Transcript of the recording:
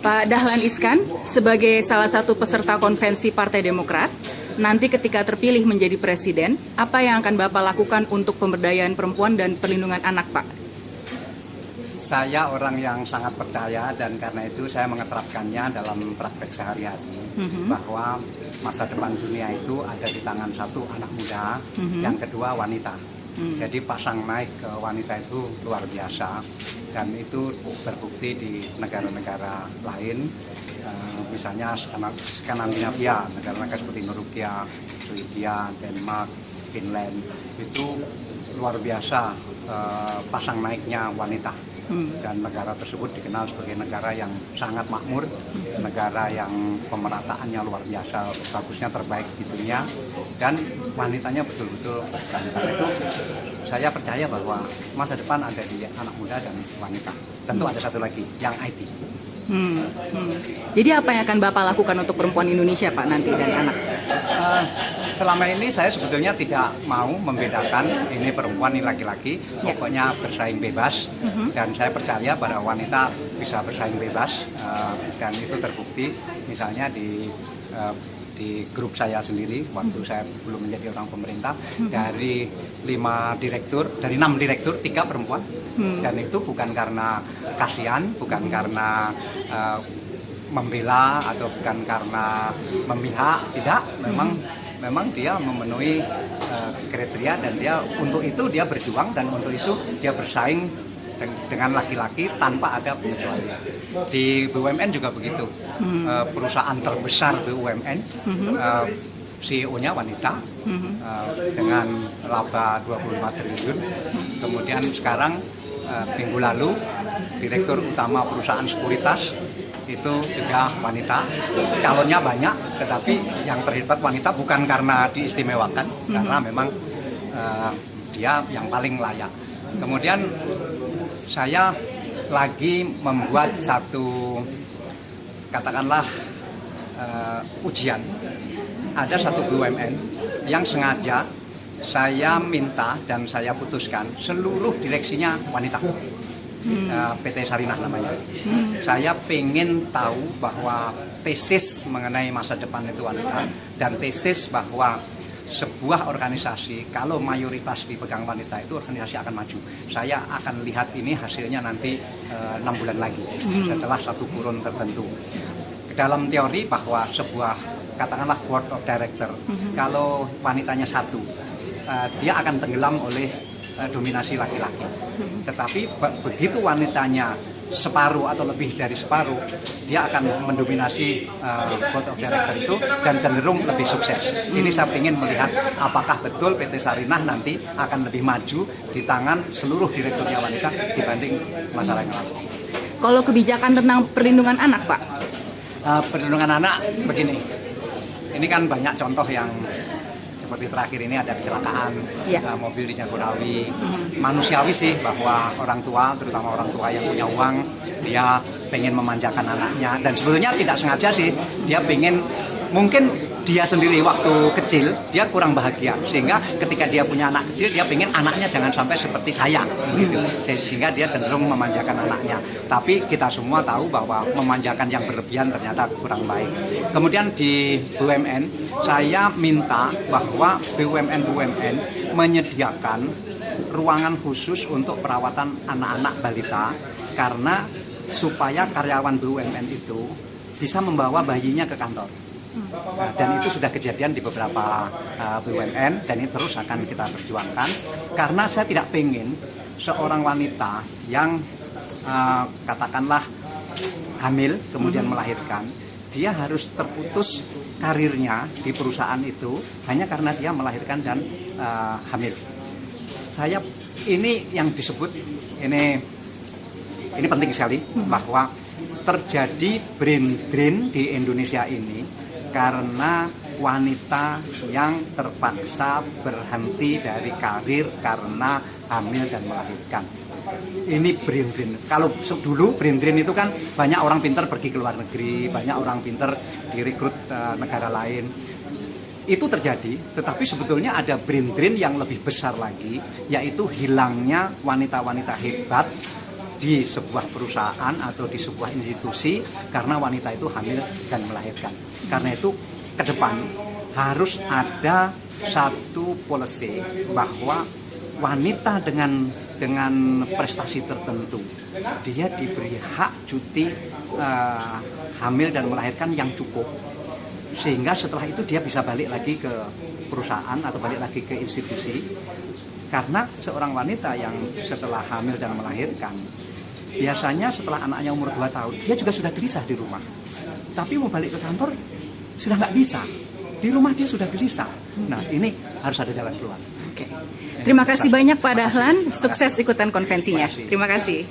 Pak Dahlan Iskan, sebagai salah satu peserta konvensi Partai Demokrat, nanti ketika terpilih menjadi presiden, apa yang akan Bapak lakukan untuk pemberdayaan perempuan dan perlindungan anak, Pak? Saya orang yang sangat percaya dan karena itu saya mengeterapkannya dalam praktek sehari-hari bahwa masa depan dunia itu ada di tangan satu anak muda, yang kedua wanita. Jadi pasang naik ke wanita itu luar biasa dan itu terbukti di negara-negara lain, misalnya Skandinavia, negara-negara seperti Norwegia, Swedia, Denmark, Finland, itu luar biasa pasang naiknya wanita. Dan negara tersebut dikenal sebagai negara yang sangat makmur, negara yang pemerataannya luar biasa, bagusnya terbaik di dunia, dan wanitanya betul-betul berani. Karena itu saya percaya bahwa masa depan ada di anak muda dan wanita. Tentu ada satu lagi, yang IT. Jadi apa yang akan Bapak lakukan untuk perempuan Indonesia, Pak, nanti dan anak? Selama ini saya sebetulnya tidak mau membedakan ini perempuan, ini laki-laki, pokoknya bersaing bebas. Dan saya percaya pada wanita bisa bersaing bebas, dan itu terbukti misalnya di grup saya sendiri waktu saya belum menjadi orang pemerintah, dari 6 direktur 3 perempuan, dan itu bukan karena kasihan, bukan karena membela atau bukan karena memihak, tidak, memang dia memenuhi kriteria dan dia untuk itu dia berjuang dan untuk itu dia bersaing dengan laki-laki tanpa ada pengecualian. Di BUMN juga begitu. Perusahaan terbesar BUMN, CEO-nya wanita, dengan laba 25 triliun. Kemudian sekarang minggu lalu direktur utama perusahaan sekuritas itu juga wanita. Calonnya banyak, tetapi yang terhebat wanita bukan karena diistimewakan, karena memang dia yang paling layak. Kemudian saya lagi membuat satu, katakanlah, ujian. Ada satu BUMN yang sengaja saya minta dan saya putuskan seluruh direksinya wanita. PT Sarinah namanya. Saya pengen tahu bahwa tesis mengenai masa depan itu wanita, dan tesis bahwa sebuah organisasi kalau mayoritas dipegang wanita itu organisasi akan maju. Saya akan lihat ini hasilnya nanti 6 bulan lagi setelah satu kurun tertentu. Dalam teori bahwa sebuah, katakanlah, board of director, kalau wanitanya 1, dia akan tenggelam oleh dominasi laki-laki. Tetapi begitu wanitanya separuh atau lebih dari separuh, dia akan mendominasi board of director itu dan cenderung lebih sukses. Ini saya ingin melihat apakah betul PT Sarinah nanti akan lebih maju di tangan seluruh direkturnya wanita dibanding masalah yang lain. Kalau kebijakan tentang perlindungan anak, Pak? Perlindungan anak begini, ini kan banyak contoh yang seperti terakhir ini ada kecelakaan mobil di Jagorawi. Manusiawi sih bahwa orang tua, terutama orang tua yang punya uang, dia pengen memanjakan anaknya, dan sebetulnya tidak sengaja sih, dia pengen, mungkin dia sendiri waktu kecil dia kurang bahagia, sehingga ketika dia punya anak kecil dia pengen anaknya jangan sampai seperti saya gitu. Sehingga dia cenderung memanjakan anaknya. Tapi kita semua tahu bahwa memanjakan yang berlebihan ternyata kurang baik. Kemudian di BUMN saya minta bahwa BUMN menyediakan ruangan khusus untuk perawatan anak-anak balita, karena supaya karyawan BUMN itu bisa membawa bayinya ke kantor. Dan itu sudah kejadian di beberapa BUMN, dan ini terus akan kita perjuangkan, karena saya tidak pengen seorang wanita yang katakanlah hamil kemudian melahirkan, dia harus terputus karirnya di perusahaan itu hanya karena dia melahirkan dan hamil. Saya ini yang disebut ini penting sekali, bahwa terjadi brain drain di Indonesia ini karena wanita yang terpaksa berhenti dari karir karena hamil dan melahirkan. Ini brain drain. Kalau dulu brain drain itu kan banyak orang pintar pergi ke luar negeri, banyak orang pintar direkrut negara lain. Itu terjadi, tetapi sebetulnya ada brain drain yang lebih besar lagi, yaitu hilangnya wanita-wanita hebat di sebuah perusahaan atau di sebuah institusi karena wanita itu hamil dan melahirkan. Karena itu ke depan harus ada satu policy bahwa wanita dengan prestasi tertentu dia diberi hak cuti hamil dan melahirkan yang cukup, sehingga setelah itu dia bisa balik lagi ke perusahaan atau balik lagi ke institusi. Karena seorang wanita yang setelah hamil dan melahirkan, biasanya setelah anaknya umur 2 tahun, dia juga sudah gelisah di rumah. Tapi mau balik ke kantor, sudah nggak bisa. Di rumah dia sudah gelisah. Nah, ini harus ada jalan keluar. Oke. Terima kasih banyak Pak Dahlan, sukses ikutan konvensinya. Terima kasih.